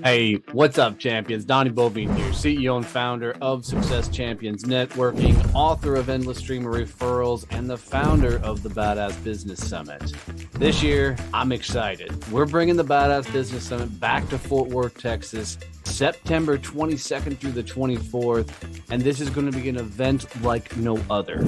Hey, what's up, champions? Donnie Boivin here, CEO and founder of Success Champions Networking, author of Endless Stream of Referrals, and the founder of the Badass Business Summit. This year, I'm excited. We're bringing the Badass Business Summit back to Fort Worth, Texas, September 22nd through the 24th, and this is going to be an event like no other.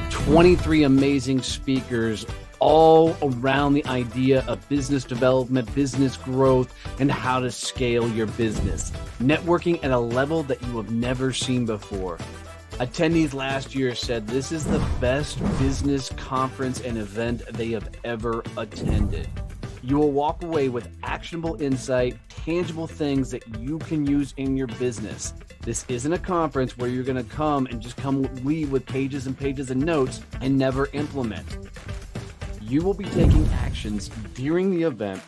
23 amazing speakers all around the idea of business development, business growth, and how to scale your business. Networking at a level that you have never seen before. Attendees last year said this is the best business conference and event they have ever attended. You will walk away with actionable insight, tangible things that you can use in your business. This isn't a conference where you're going to come and just leave with pages and pages of notes and never implement. You will be taking actions during the event,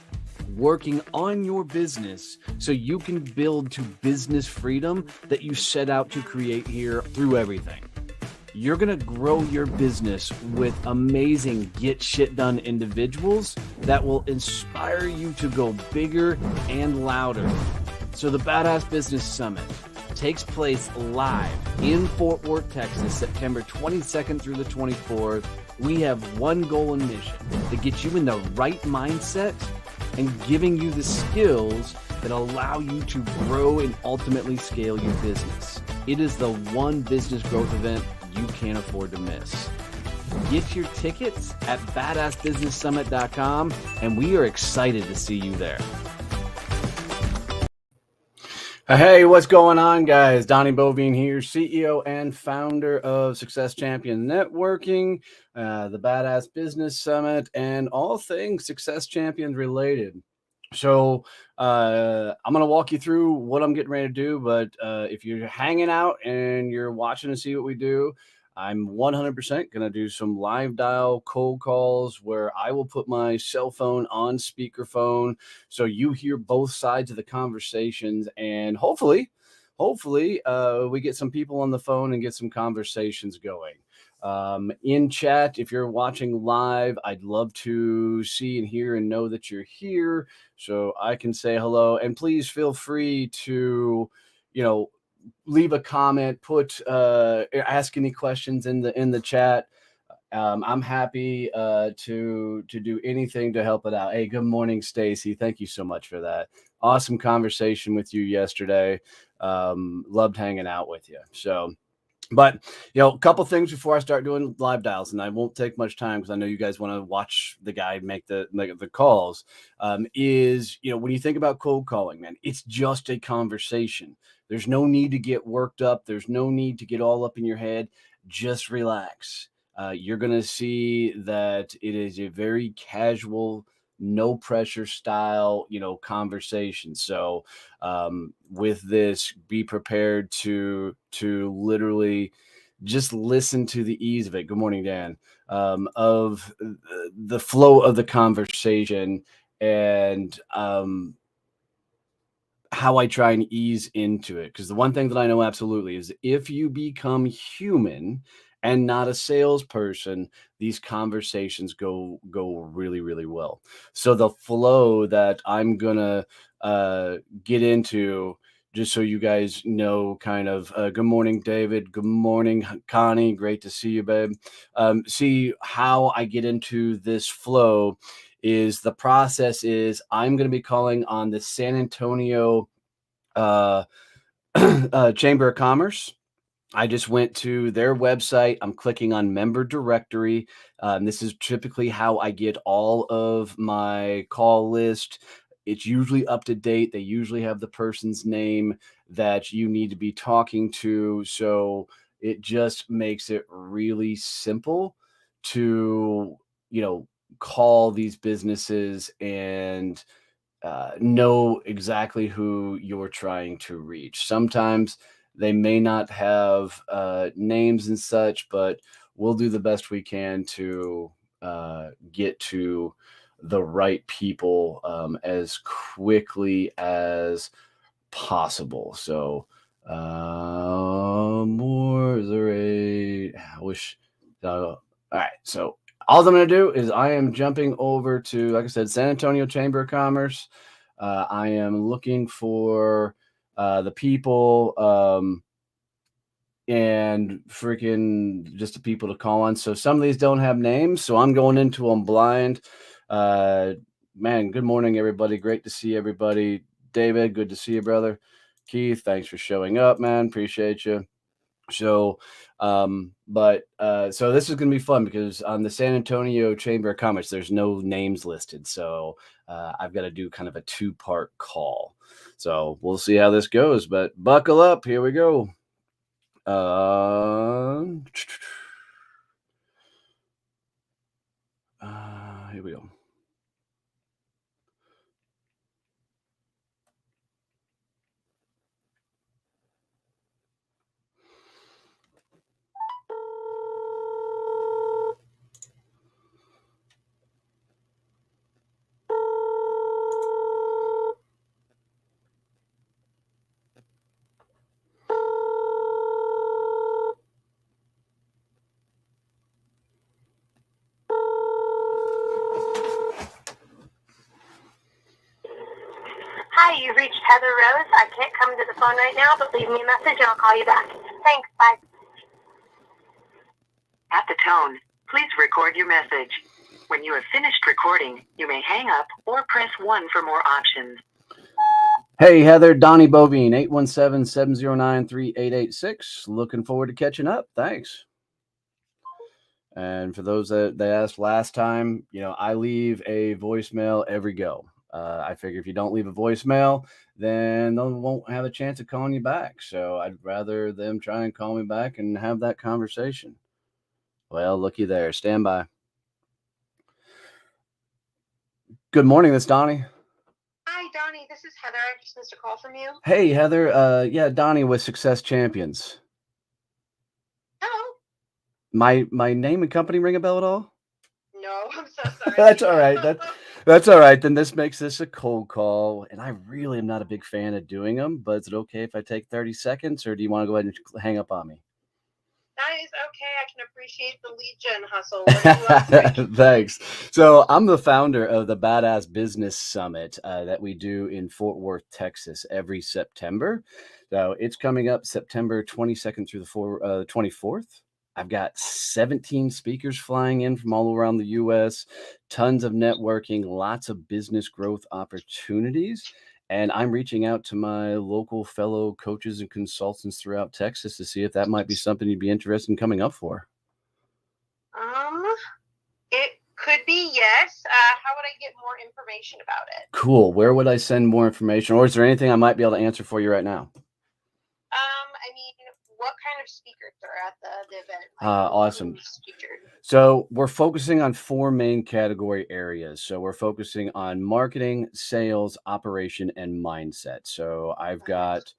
working on your business so you can build to business freedom that you set out to create here through everything. You're going to grow your business with amazing get shit done individuals that will inspire you to go bigger and louder. So the Badass Business Summit takes place live in Fort Worth, Texas, September 22nd through the 24th. We have one goal and mission to get you in the right mindset and giving you the skills that allow you to grow and ultimately scale your business. It is the one business growth event you can't afford to miss. Get your tickets at badassbusinesssummit.com, and we are excited to see you there. Hey, what's going on, guys? Donnie Boivin here, CEO and founder of Success Champion Networking, the Badass Business Summit, and all things Success Champions related. So I'm going to walk you through what I'm getting ready to do, but if you're hanging out and you're watching to see what we do, I'm 100% going to do some live dial cold calls where I will put my cell phone on speakerphone so you hear both sides of the conversations, and hopefully we get some people on the phone and get some conversations going. In chat, if you're watching live, I'd love to see and hear and know that you're here so I can say hello, and please feel free to, leave a comment, ask any questions in the chat. I'm happy to do anything to help it out. Hey, good morning, Stacy. Thank you so much for that. Awesome conversation with you yesterday. Loved hanging out with you. So, but a couple things before I start doing live dials, and I won't take much time because I know you guys want to watch the guy make the calls. When you think about cold calling, man, it's just a conversation. There's no need to get worked up. There's no need to get all up in your head. Just relax. You're going to see that it is a very casual, no pressure style, conversation. So with this, be prepared to literally just listen to the ease of it. Good morning, Dan. Of the flow of the conversation and how I try and ease into it. Because the one thing that I know absolutely is if you become human and not a salesperson, these conversations go really, really well. So the flow that I'm gonna get into, just so you guys know, kind of, good morning, David. Good morning, Connie. Great to see you, babe. See how I get into this flow is the process is I'm going to be calling on the San Antonio Chamber of Commerce. I just went to their website. I'm clicking on member directory. This is typically how I get all of my call list. It's usually up to date. They usually have the person's name that you need to be talking to. So it just makes it really simple to, call these businesses and know exactly who you're trying to reach. Sometimes they may not have names and such, but we'll do the best we can to get to the right people as quickly as possible. So more is a I wish. All right, so all I'm going to do is I am jumping over to, like I said, San Antonio Chamber of Commerce. I am looking for the people and freaking just the people to call on. So some of these don't have names, so I'm going into them blind. Man, good morning, everybody. Great to see everybody. David, good to see you, brother. Keith, thanks for showing up, man. Appreciate you. So, so this is gonna be fun because on the San Antonio Chamber of Commerce, there's no names listed. So I've got to do kind of a two-part call. So we'll see how this goes, but buckle up. Here we go. Here we go. Hi, you've reached Heather Rose. I can't come to the phone right now, but leave me a message and I'll call you back. Thanks, bye. At the tone, please record your message. When you have finished recording, you may hang up or press 1 for more options. Hey, Heather, Donnie Boivin, 817-709-3886. Looking forward to catching up. Thanks. And for those that they asked last time, I leave a voicemail every go. I figure if you don't leave a voicemail, then they won't have a chance of calling you back. So I'd rather them try and call me back and have that conversation. Well, looky there. Stand by. Good morning. This is Donnie. Hi, Donnie. This is Heather. I just missed a call from you. Hey, Heather. Yeah, Donnie with Success Champions. Hello. My name and company ring a bell at all? No, I'm so sorry. That's all right. That's all right. Then this makes this a cold call, and I really am not a big fan of doing them. But is it okay if I take 30 seconds, or do you want to go ahead and hang up on me? That is okay. I can appreciate the lead gen hustle. What do you want? Thanks. So I'm the founder of the Badass Business Summit that we do in Fort Worth, Texas, every September. So it's coming up September 22nd through the 24th. I've got 17 speakers flying in from all around the U.S., tons of networking, lots of business growth opportunities. And I'm reaching out to my local fellow coaches and consultants throughout Texas to see if that might be something you'd be interested in coming up for. It could be, yes. How would I get more information about it? Cool. Where would I send more information? Or is there anything I might be able to answer for you right now? I mean, what kind of speakers are at the event? Awesome. So we're focusing on 4 main category areas. So we're focusing on marketing, sales, operation, and mindset. So I've got,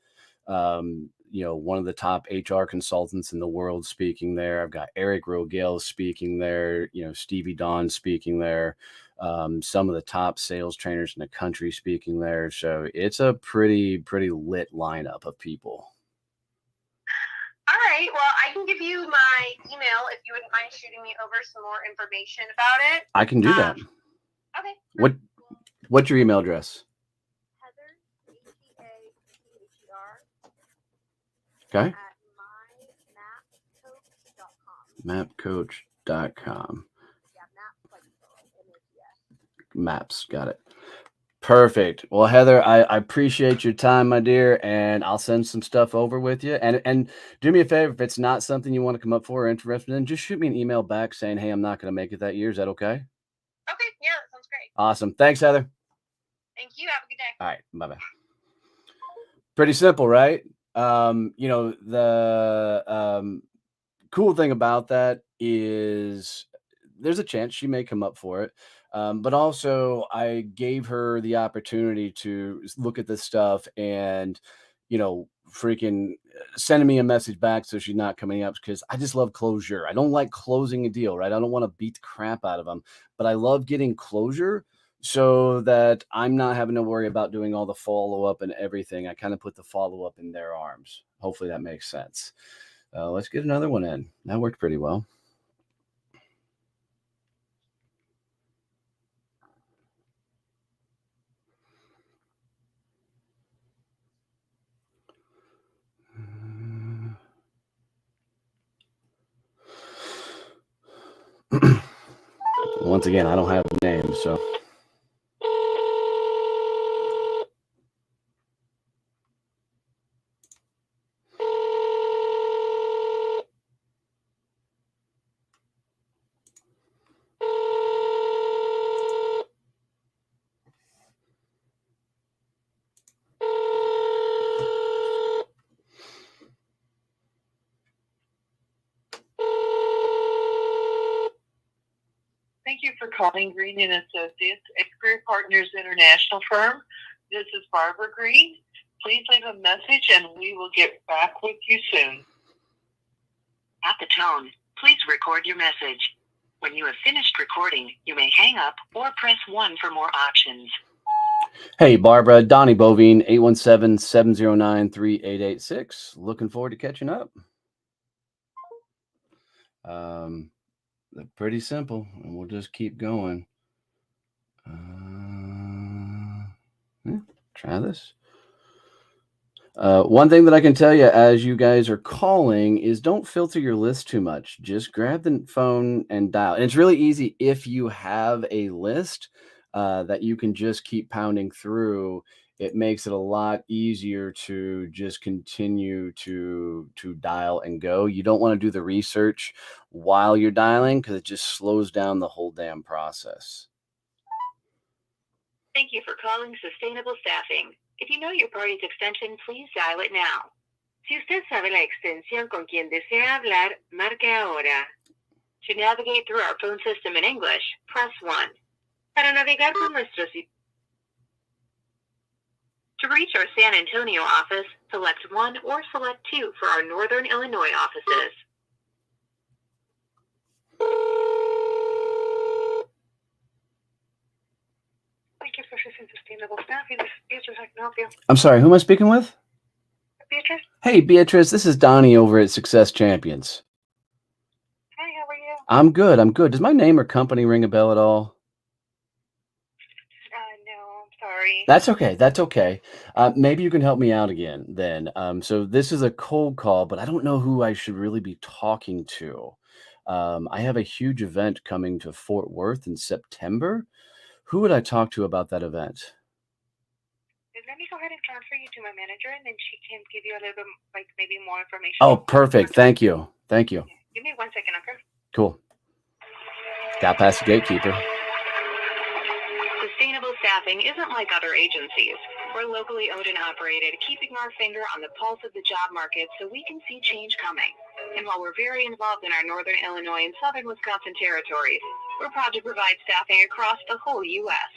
one of the top HR consultants in the world speaking there. I've got Eric Rogel speaking there. Stevie Don speaking there. Some of the top sales trainers in the country speaking there. So it's a pretty lit lineup of people. All right. Well, I can give you my email if you wouldn't mind shooting me over some more information about it. I can do that. Okay. What's your email address? Heather, HEATHER. Okay. At mapcoach.com. Yeah, maps like MAPS. Maps. Got it. Perfect. Well, Heather, I appreciate your time, my dear, and I'll send some stuff over with you. And do me a favor, if it's not something you want to come up for or interested in, just shoot me an email back saying, hey, I'm not going to make it that year. Is that okay? Okay. Yeah, that sounds great. Awesome. Thanks, Heather. Thank you. Have a good day. All right. Bye-bye. Pretty simple, right? The cool thing about that is there's a chance she may come up for it. But also I gave her the opportunity to look at this stuff and, freaking sending me a message back. So she's not coming up because I just love closure. I don't like closing a deal, right? I don't want to beat the crap out of them, but I love getting closure so that I'm not having to worry about doing all the follow-up and everything. I kind of put the follow-up in their arms. Hopefully that makes sense. Let's get another one in. That worked pretty well. Once again, I don't have the name, so. Thank you for calling Green and Associates, a career partners international firm. This is Barbara Green. Please leave a message and we will get back with you soon. At the tone, please record your message. When you have finished recording, you may hang up or press 1 for more options. Hey, Barbara, Donnie Boivin, 817-709-3886. Looking forward to catching up. Pretty simple, and we'll just keep going. Try this. One thing that I can tell you as you guys are calling is don't filter your list too much. Just grab the phone and dial. And it's really easy if you have a list that you can just keep pounding through. It makes it a lot easier to just continue to dial and go. You don't want to do the research while you're dialing because it just slows down the whole damn process. Thank you for calling Sustainable Staffing. If you know your party's extension, please dial it now. Si usted sabe la extensión con quien desea hablar, marque ahora. To navigate through our phone system in English, press 1. Para navegar con nuestro To reach our San Antonio office, select 1 or select 2 for our Northern Illinois offices. Thank you for choosing Sustainable Staffing. This is Beatrice. I can help you. I'm sorry, who am I speaking with? Beatrice? Hey, Beatrice, this is Donnie over at Success Champions. Hi, how are you? I'm good. Does my name or company ring a bell at all? No, I'm sorry. That's okay. Maybe you can help me out again then. So this is a cold call, but I don't know who I should really be talking to. I have a huge event coming to Fort Worth in September. Who would I talk to about that event? Let me go ahead and transfer you to my manager, and then she can give you a little bit, maybe more information. Oh, perfect. Thank you. Give me 1 second, okay? Cool. Got past the gatekeeper. Sustainable Staffing isn't like other agencies. We're locally owned and operated, keeping our finger on the pulse of the job market so we can see change coming. And while we're very involved in our Northern Illinois and Southern Wisconsin territories, we're proud to provide staffing across the whole U.S.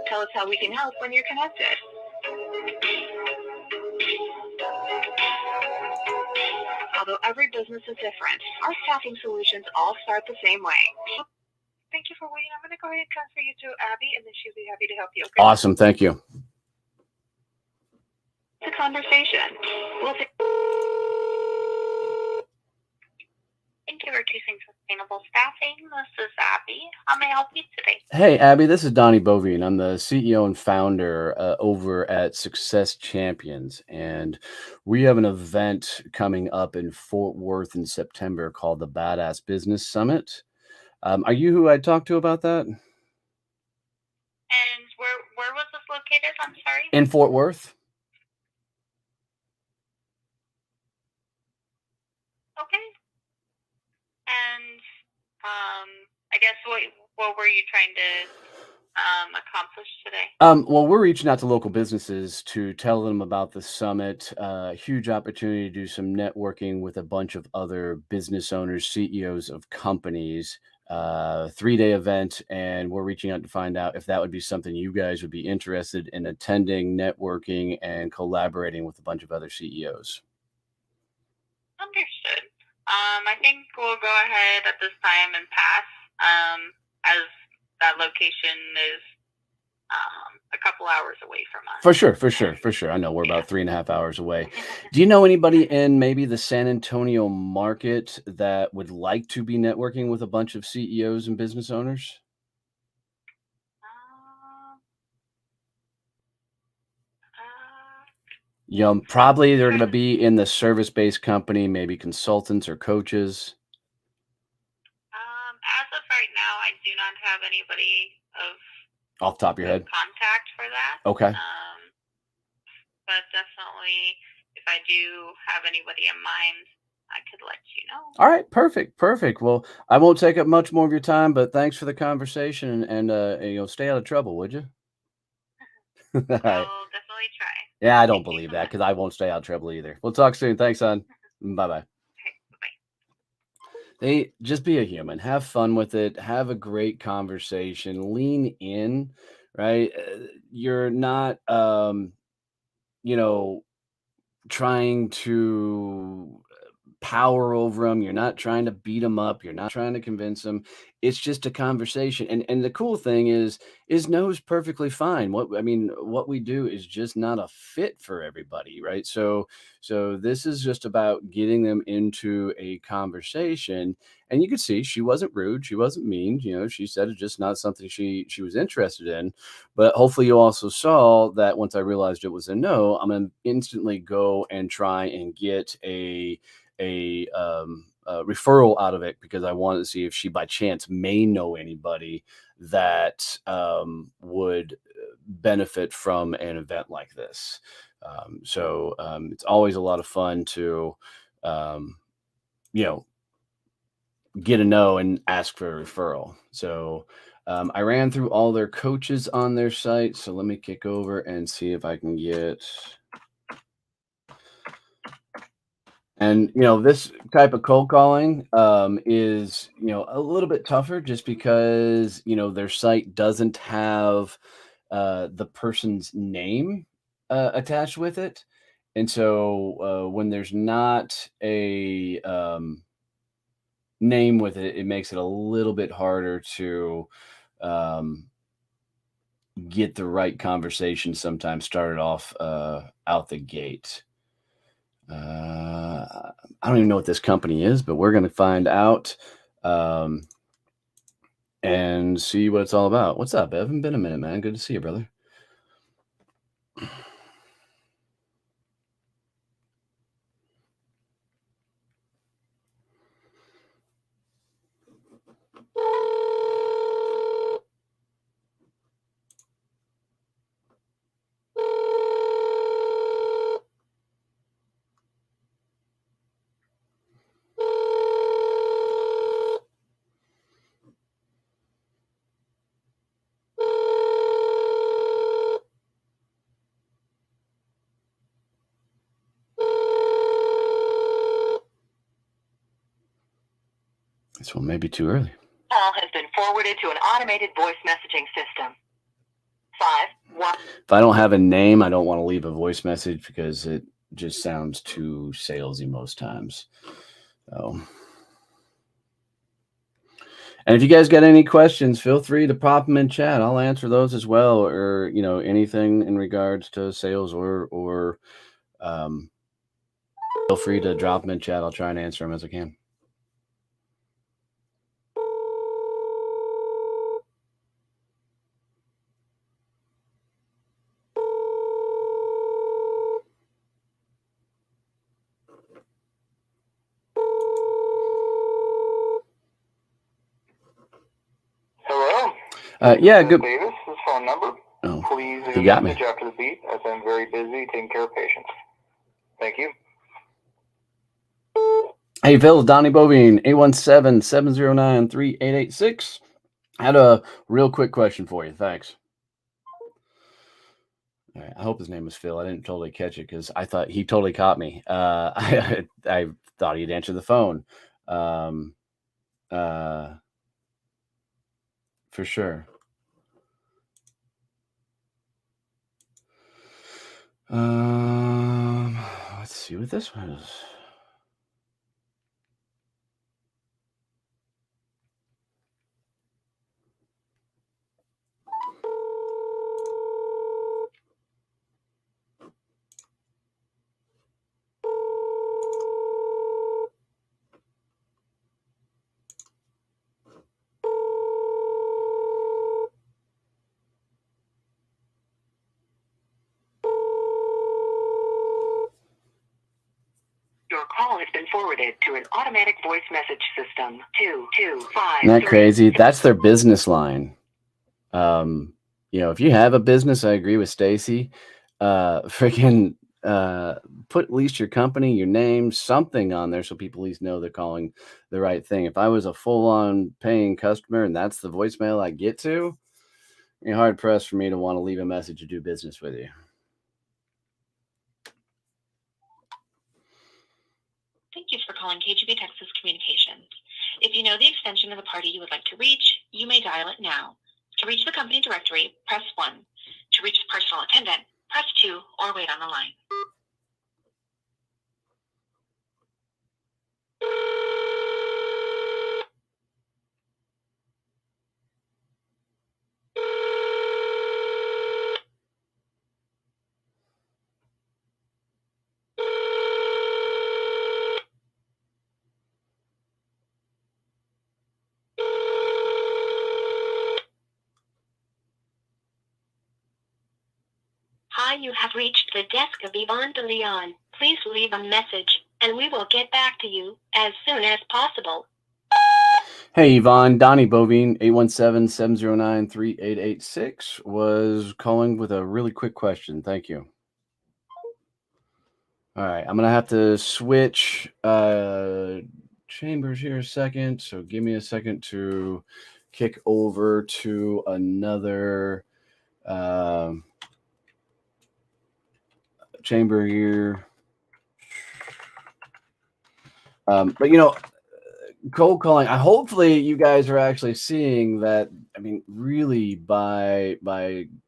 Tell us how we can help when you're connected. Although every business is different, our staffing solutions all start the same way. Thank you for waiting. I'm going to go ahead and transfer you to Abby, and then she'll be happy to help you. Okay? Awesome. Thank you. It's a conversation. Thank you for choosing Sustainable Staffing. This is Abby. How may I help you today? Hey, Abby, this is Donnie Boivin. I'm the CEO and founder over at Success Champions, and we have an event coming up in Fort Worth in September called the Badass Business Summit. Are you who I'd talk to about that? And where was this located? I'm sorry. In Fort Worth. Okay. And I guess what were you trying to accomplish today? Well, we're reaching out to local businesses to tell them about the summit. Huge opportunity to do some networking with a bunch of other business owners, CEOs of companies. 3-day event, and we're reaching out to find out if that would be something you guys would be interested in attending, networking, and collaborating with a bunch of other CEOs. Understood. I think we'll go ahead at this time and pass, as that location is a couple hours away from us. For sure. I know we're about 3.5 hours away. Do you know anybody in maybe the San Antonio market that would like to be networking with a bunch of CEOs and business owners? Probably they're going to be in the service-based company, maybe consultants or coaches. As of right I do not have anybody off the top of your head contact for that. Okay. But definitely, if I do have anybody in mind, I could let you know. All right, perfect. Well, I won't take up much more of your time, but thanks for the conversation, and stay out of trouble, would you? All right. I'll definitely try. Yeah, I don't Thank you believe so that much. because I won't stay out of trouble either. We'll talk soon. Thanks, son. Bye bye. Okay, bye-bye. They just be a human, have fun with it, have a great conversation, lean in, right? You're not, you know, trying to power over them. You're not trying to beat them up. You're not trying to convince them. It's just a conversation. And the cool thing is no is perfectly fine. What we do is just not a fit for everybody, right? So this is just about getting them into a conversation. And you could see she wasn't rude, she wasn't mean. She said it's just not something she was interested in. But hopefully you also saw that once I realized it was a no, I'm gonna instantly go and try and get a referral out of it because I wanted to see if she by chance may know anybody that would benefit from an event like this. It's always a lot of fun to, um, you know, get a no and ask for a referral. So I ran through all their coaches on their site. So let me kick over and see if I can get. And this type of cold calling is a little bit tougher just because their site doesn't have the person's name attached with it, and so when there's not a name with it, it makes it a little bit harder to um, get the right conversation sometimes started off out the gate. I don't even know what this company is, but we're going to find out um, and see what it's all about. What's up, Evan? Been a minute, man. Good to see you, brother. This one may be too early. Call has been forwarded to an automated voice messaging system. 5-1. If I don't have a name, I don't want to leave a voice message because it just sounds too salesy most times. So, and if you guys got any questions, feel free to pop them in chat. I'll answer those as well, or anything in regards to sales or feel free to drop them in chat. I'll try and answer them as I can. Hello. Yeah, good. Davis, this phone number. Oh, Please leave you a got me. message after the beep, as I'm very busy taking care of patients. Thank you. Hey, Phil, Donnie Boivin, 817-709-3886. Had a real quick question for you. Thanks. All right, I hope his name was Phil. I didn't totally catch it because I thought he totally caught me. I thought he'd answer the phone. For sure. Let's see what this one is. been forwarded to an automatic voice message system. 225. Isn't that crazy? That's their business line. If you have a business, I agree with Stacy. Freaking put at least your company, your name, something on there so people at least know they're calling the right thing. If I was a full-on paying customer and that's the voicemail I get to, you're hard pressed for me to want to leave a message to do business with you. Thank you for calling KGB Texas Communications. If you know the extension of the party you would like to reach, you may dial it now. To reach the company directory, press 1. To reach the personal attendant, press 2 or wait on the line. Hi, you have reached the desk of Yvonne de Leon. Please leave a message, and we will get back to you as soon as possible. Hey, Yvonne, Donnie Boivin, 817-709-3886, was calling with a really quick question. Thank you. All right, I'm going to have to switch chambers here a second, so give me a second to kick over to another chamber here. But cold calling, hopefully you guys are actually seeing that. I mean, really by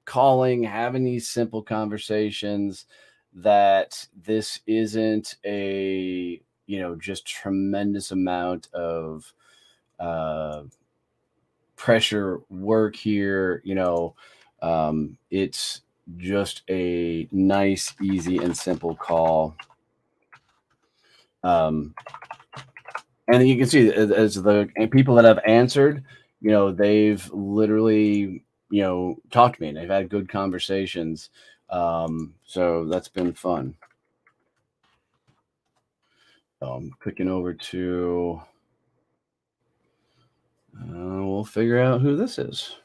calling, having these simple conversations, that this isn't a just tremendous amount of pressure work here. It's just a nice, easy, and simple call. And you can see as the people that have answered, they've literally, talked to me and they've had good conversations. So that's been fun. So I'm clicking over to, we'll figure out who this is.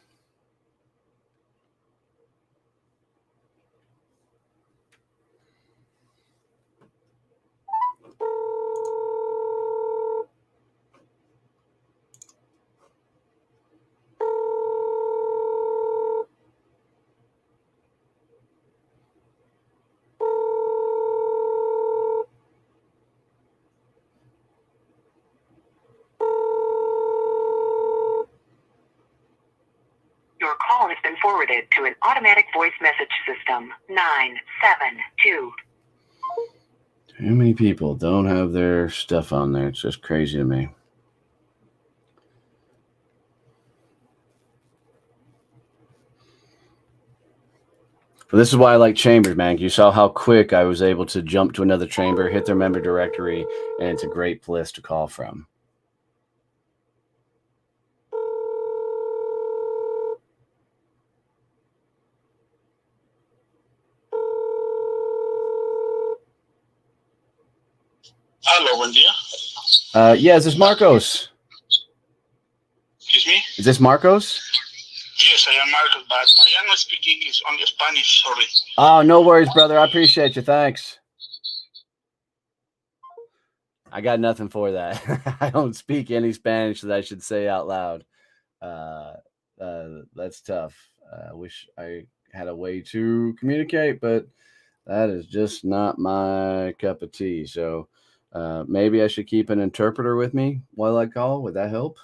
Your call has been forwarded to an automatic voice message system. 972. Too many people don't have their stuff on there. It's just crazy to me. But this is why I like chambers, man. You saw how quick I was able to jump to another chamber, hit their member directory, and it's a great list to call from. Hello, buen día. Yeah, is this Marcos? Excuse me? Is this Marcos? Yes, I am Marcos, but I am not speaking English, only Spanish, sorry. Oh, no worries, brother. I appreciate you. Thanks. I got nothing for that. I don't speak any Spanish that I should say out loud. That's tough. I wish I had a way to communicate, but that is just not my cup of tea. So maybe I should keep an interpreter with me while I call. Would that help?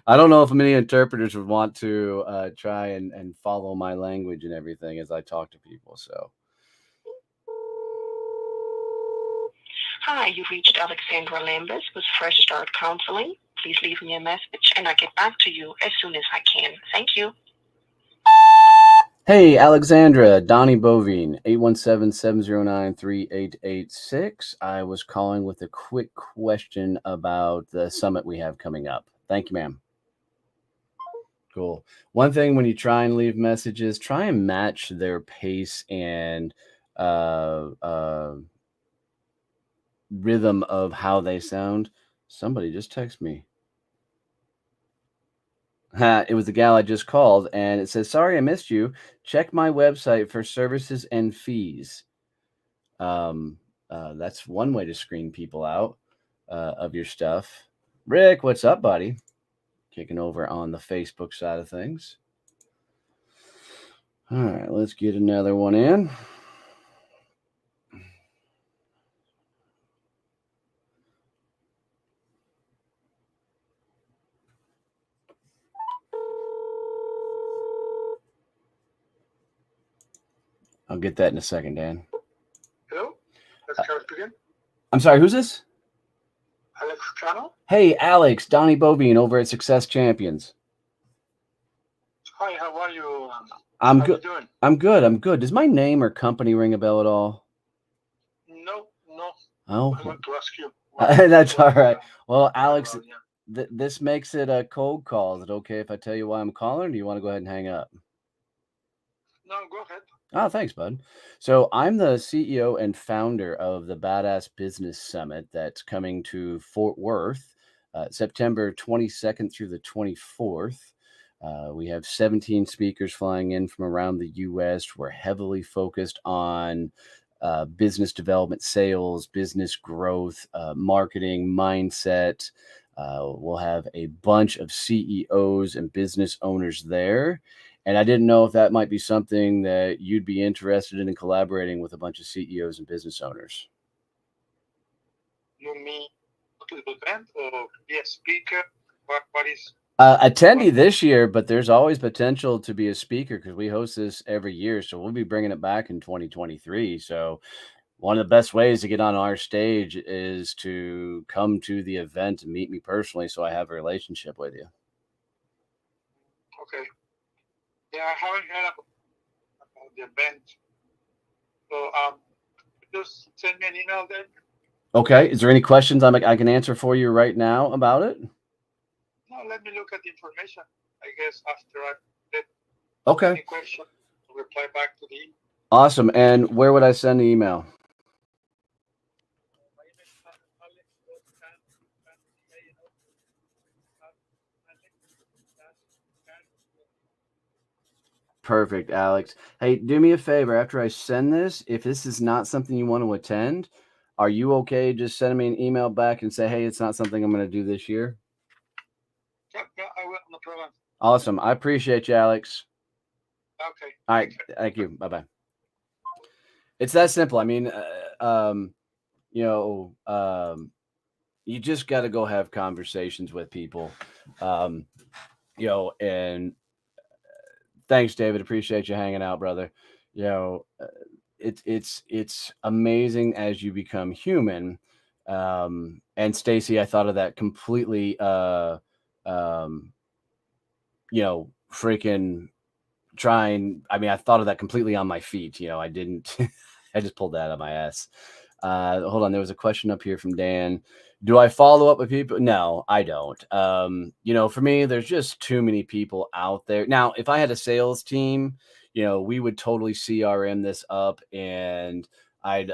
I don't know if many interpreters would want to try and follow my language and everything as I talk to people. So. Hi, you've reached Alexandra Lambus with Fresh Start Counseling. Please leave me a message, and I'll get back to you as soon as I can. Thank you. Hey, Alexandra, Donnie Boivin, 817-709-3886. I was calling with a quick question about the summit we have coming up. Thank you, ma'am. Cool. One thing when you try and leave messages, try and match their pace and rhythm of how they sound. Somebody just texted me. It was the gal I just called, and it says, "Sorry, I missed you. Check my website for services and fees." That's one way to screen people out of your stuff. Rick, what's up, buddy? Kicking over on the Facebook side of things. All right, let's get another one in. I'll get that in a second, Dan. Hello, that's Carlos again. I'm sorry, who's this? Alex Cano. Hey, Alex, Donnie Boivin over at Success Champions. Hi, how are you? I'm how good. You doing? I'm good. I'm good. Does my name or company ring a bell at all? No. Oh, I want to ask you. that's all right. Well, Alex, Well, yeah. this makes it a cold call. Is it okay if I tell you why I'm calling, or do you want to go ahead and hang up? No, go ahead. Oh, thanks, bud. So I'm the CEO and founder of the Badass Business Summit that's coming to Fort Worth, September 22nd through the 24th. We have 17 speakers flying in from around the U.S. We're heavily focused on business development, sales, business growth, marketing, mindset. We'll have a bunch of CEOs and business owners there. And I didn't know if that might be something that you'd be interested in collaborating with a bunch of CEOs and business owners. You mean to the event or be a speaker? What is? Attendee this year, but there's always potential to be a speaker because we host this every year. So we'll be bringing it back in 2023. So one of the best ways to get on our stage is to come to the event and meet me personally so I have a relationship with you. Okay. Yeah, I haven't heard about the event. So just send me an email then. Okay. Is there any questions I can answer for you right now about it? No, let me look at the information. I guess after I get Okay. any question, I'll reply back to the email. Awesome. And where would I send the email? Perfect, Alex. Hey, do me a favor. After I send this, if this is not something you want to attend, are you okay just sending me an email back and say, hey, it's not something I'm going to do this year? Yeah, I will. No problem. Awesome. I appreciate you, Alex. Okay. All right. Thank you. Bye-bye. It's that simple. I mean, you just got to go have conversations with people, and thanks, David. Appreciate you hanging out, brother. It's amazing as you become human. And Stacy, I thought of that completely. Freaking trying. I mean, I thought of that completely on my feet. I didn't. I just pulled that out of my ass. Hold on. There was a question up here from Dan. Do I follow up with people? No, I don't. For me, there's just too many people out there. Now, if I had a sales team, we would totally CRM this up and I'd,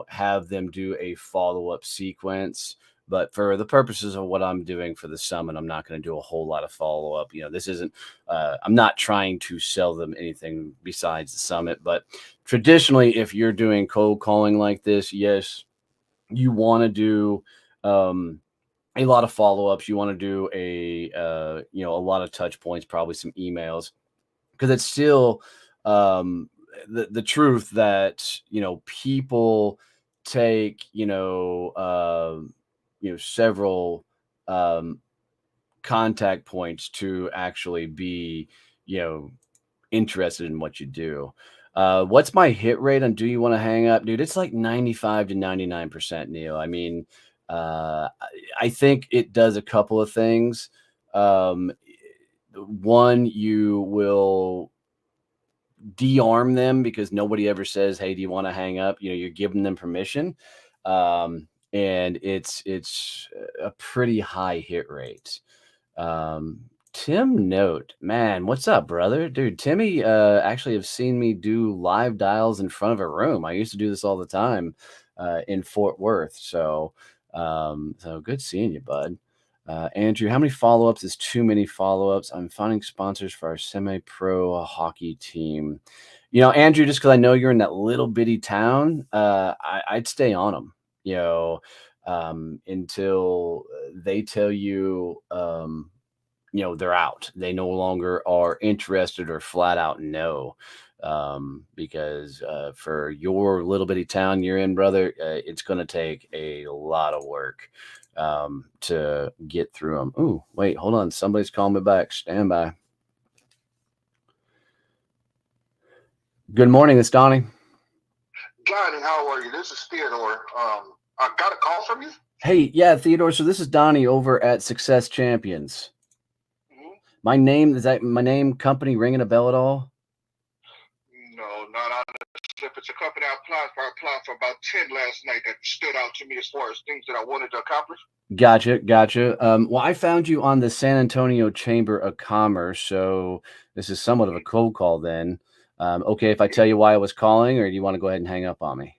have them do a follow-up sequence. But for the purposes of what I'm doing for the summit, I'm not going to do a whole lot of follow-up. This isn't, I'm not trying to sell them anything besides the summit. But traditionally, if you're doing cold calling like this, yes, you want to do a lot of follow-ups. You want to do a lot of touch points, probably some emails, because it's still the truth that people take several contact points to actually be interested in what you do. What's my hit rate on Do You Want to Hang Up? Dude, it's like 95 to 99%, Neil. I mean, I think it does a couple of things. One, you will de-arm them because nobody ever says, hey, do you want to hang up? You're giving them permission. And it's a pretty high hit rate. Tim Note, man, what's up, brother? Dude, Timmy actually have seen me do live dials in front of a room. I used to do this all the time. in Fort Worth. So good seeing you, bud. Andrew, how many follow-ups is too many follow-ups? I'm finding sponsors for our semi-pro hockey team. Andrew, just because I know you're in that little bitty town, I'd stay on them, until they tell you, they're out. They no longer are interested or flat out no. Because for your little bitty town you're in, brother, it's going to take a lot of work to get through them. Ooh, wait, hold on. Somebody's calling me back. Stand by. Good morning. It's Donnie. Donnie, how are you? This is Theodore. I got a call from you. Hey, yeah, Theodore. So this is Donnie over at Success Champions. My name, company ringing a bell at all? No, not on the. If it's a company I applied for about 10 last night that stood out to me as far as things that I wanted to accomplish. Gotcha. Well, I found you on the San Antonio Chamber of Commerce, so this is somewhat of a cold call then. Okay, if I tell you why I was calling, or do you want to go ahead and hang up on me?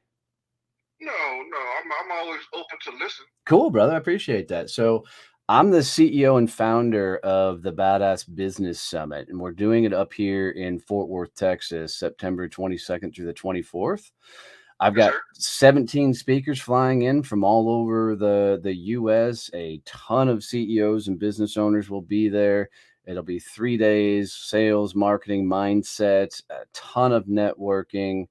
No, I'm always open to listen. Cool, brother. I appreciate that. So I'm the CEO and founder of the Badass Business Summit, and we're doing it up here in Fort Worth, Texas, September 22nd through the 24th. I've got 17 speakers flying in from all over the U.S. A ton of CEOs and business owners will be there. It'll be 3 days, sales, marketing, mindset, a ton of networking.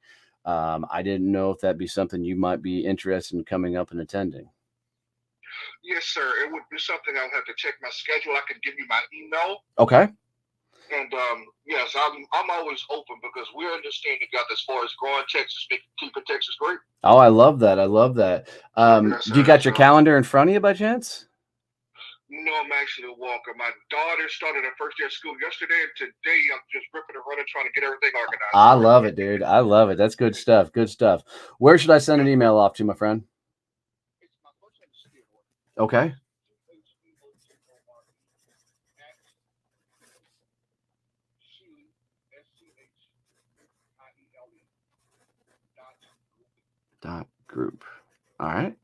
I didn't know if that'd be something you might be interested in coming up and attending. Yes, sir. It would be something I'll have to check my schedule. I can give you my email. Okay. And yes, I'm always open because we understand together as far as growing Texas, keeping Texas great. Oh, I love that. Yes, do you got your calendar in front of you by chance? No, I'm actually a walker. My daughter started her first day of school yesterday, and today I'm just ripping and running trying to get everything organized. I love it, dude. I love it. That's good stuff. Good stuff. Where should I send an email off to, my friend? Okay. .group. All right.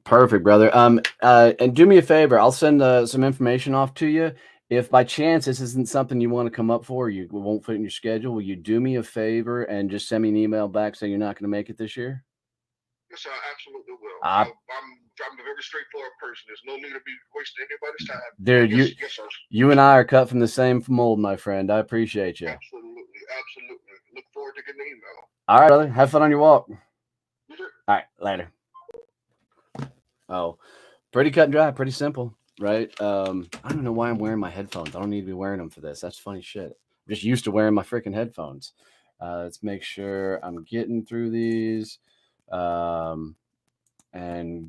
Perfect, brother. And do me a favor. I'll send some information off to you. If by chance this isn't something you want to come up for, you won't fit in your schedule, will you do me a favor and just send me an email back saying you're not going to make it this year? Yes, sir, I absolutely will. I'm a very straightforward person. There's no need to be wasting anybody's time. Dude, yes, sir. You and I are cut from the same mold, my friend. I appreciate you. Absolutely. Look forward to getting the email. All right, brother. Have fun on your walk. Yes, sir. All right, later. Oh, pretty cut and dry, pretty simple, right? I don't know why I'm wearing my headphones. I don't need to be wearing them for this. That's funny shit. I'm just used to wearing my freaking headphones. Let's make sure I'm getting through these and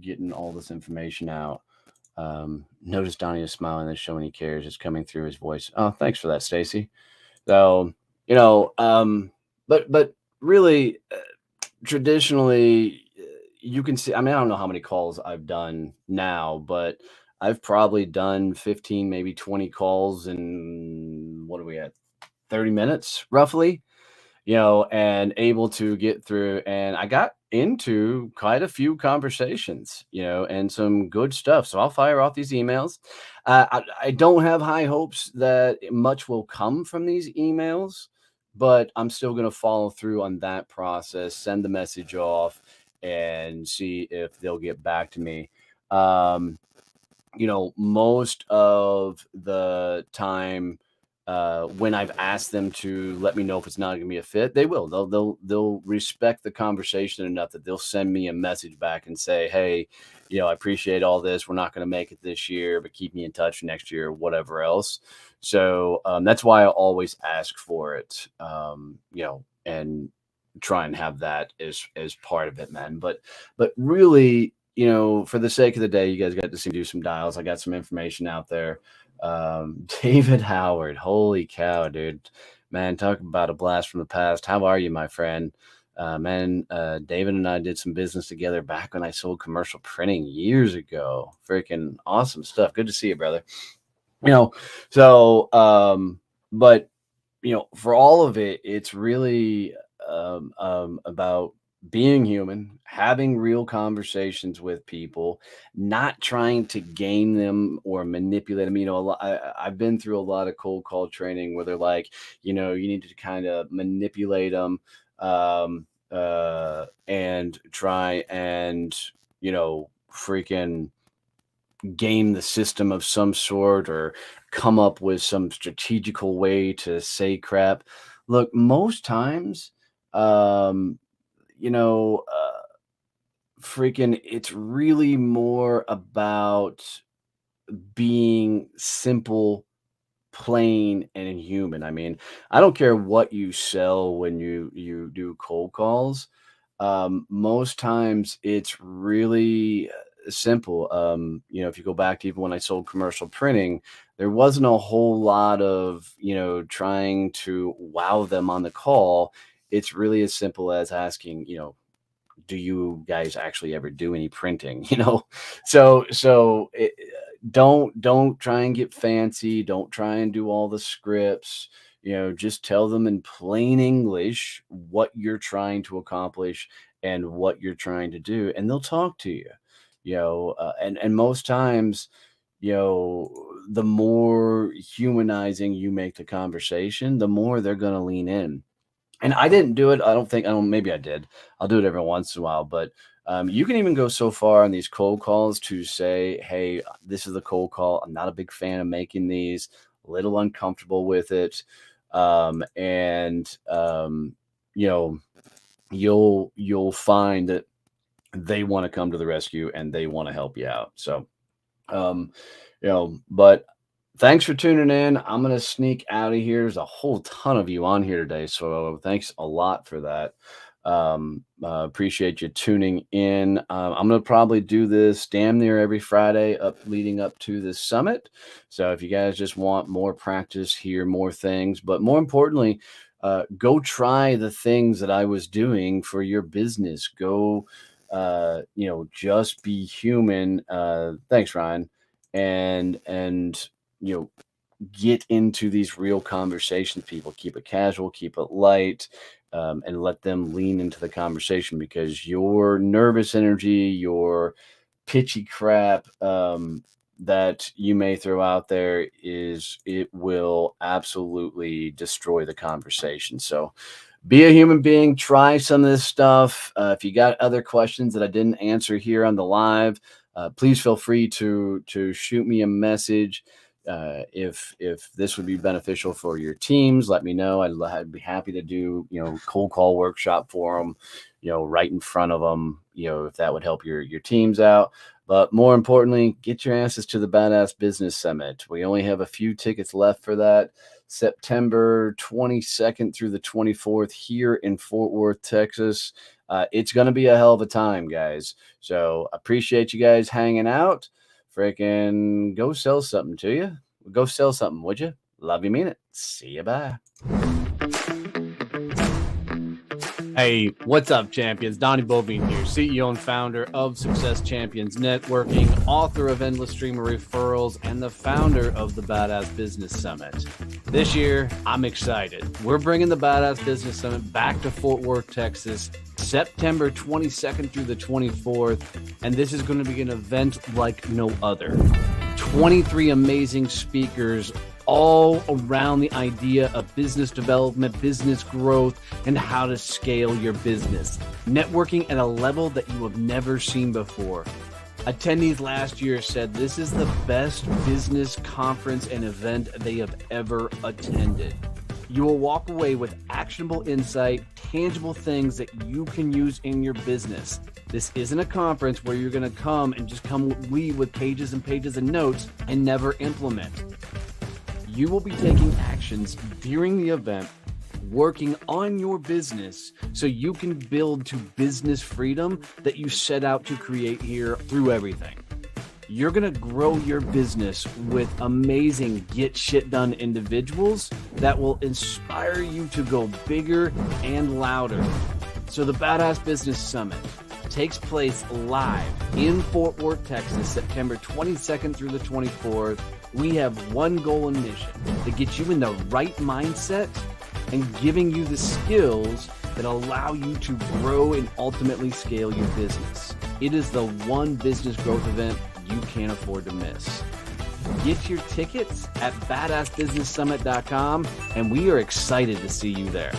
getting all this information out. Notice Donnie is smiling and showing he cares. It's coming through his voice. Oh, thanks for that, Stacy. So, but really, traditionally, you can see, I don't know how many calls I've done now, but I've probably done 15, maybe 20 calls in, what are we at, 30 minutes roughly, and able to get through. And I got into quite a few conversations, and some good stuff. So I'll fire off these emails. I don't have high hopes that much will come from these emails, but I'm still going to follow through on that process, send the message off, and see if they'll get back to me. Most of the time, when I've asked them to let me know if it's not going to be a fit, they will. They'll respect the conversation enough that they'll send me a message back and say, hey, I appreciate all this. We're not going to make it this year, but keep me in touch next year, or whatever else. So that's why I always ask for it, and try and have that as part of it, man. But really, for the sake of the day, you guys got to see me do some dials. I got some information out there. David Howard, holy cow, dude, man, talk about a blast from the past. How are you, my friend? David and I did some business together back when I sold commercial printing years ago. Freaking awesome stuff. Good to see you, brother. But for all of it, it's really about being human, having real conversations with people, not trying to game them or manipulate them. I've been through a lot of cold call training where they're like, you need to kind of manipulate them and try and, freaking game the system of some sort or come up with some strategical way to say crap. Look, most times, freaking, it's really more about being simple, plain, and human. I mean, I don't care what you sell when you do cold calls. Most times it's really simple. If you go back to even when I sold commercial printing, there wasn't a whole lot of, trying to wow them on the call. It's really as simple as asking, do you guys actually ever do any printing? Don't try and get fancy. Don't try and do all the scripts. Just tell them in plain English what you're trying to accomplish and what you're trying to do, and they'll talk to you. And most times, the more humanizing you make the conversation, the more they're going to lean in. And I didn't do it. Maybe I did. I'll do it every once in a while, but you can even go so far on these cold calls to say, hey, this is the cold call. I'm not a big fan of making these, a little uncomfortable with it. You'll find that they want to come to the rescue and they want to help you out. So, but thanks for tuning in. I'm going to sneak out of here. There's a whole ton of you on here today. So thanks a lot for that. Appreciate you tuning in. I'm going to probably do this damn near every Friday leading up to this summit. So if you guys just want more practice, hear more things, but more importantly, go try the things that I was doing for your business. Go, just be human. Thanks, Ryan. And get into these real conversations, people. Keep it casual, keep it light, and let them lean into the conversation, because your nervous energy, your pitchy crap that you may throw out there, it will absolutely destroy the conversation. So be a human being, try some of this stuff. If you got other questions that I didn't answer here on the live, please feel free to shoot me a message. If this would be beneficial for your teams, let me know. I'd be happy to do, cold call workshop for them, right in front of them, if that would help your teams out. But more importantly, get your asses to the Badass Business Summit. We only have a few tickets left for that. September 22nd through the 24th here in Fort Worth, Texas. It's going to be a hell of a time, guys. So appreciate you guys hanging out. Freaking go sell something to you. Go sell something, would you? Love you, mean it. See you, bye. Hey, what's up, champions? Donnie Boivin here, CEO and founder of Success Champions Networking, author of Endless Stream of Referrals, and the founder of the Badass Business Summit. This year, I'm excited. We're bringing the Badass Business Summit back to Fort Worth, Texas, September 22nd through the 24th, and this is going to be an event like no other. 23 amazing speakers all around the idea of business development, business growth, and how to scale your business. Networking at a level that you have never seen before. Attendees last year said this is the best business conference and event they have ever attended. You will walk away with actionable insight, tangible things that you can use in your business. This isn't a conference where you're going to come and just leave with pages and pages of notes and never implement. You will be taking actions during the event, working on your business so you can build to business freedom that you set out to create here through everything. You're going to grow your business with amazing get shit done individuals that will inspire you to go bigger and louder. So the Badass Business Summit takes place live in Fort Worth, Texas, September 22nd through the 24th. We have one goal and mission: to get you in the right mindset and giving you the skills that allow you to grow and ultimately scale your business. It is the one business growth event you can't afford to miss. Get your tickets at badassbusinesssummit.com, and we are excited to see you there.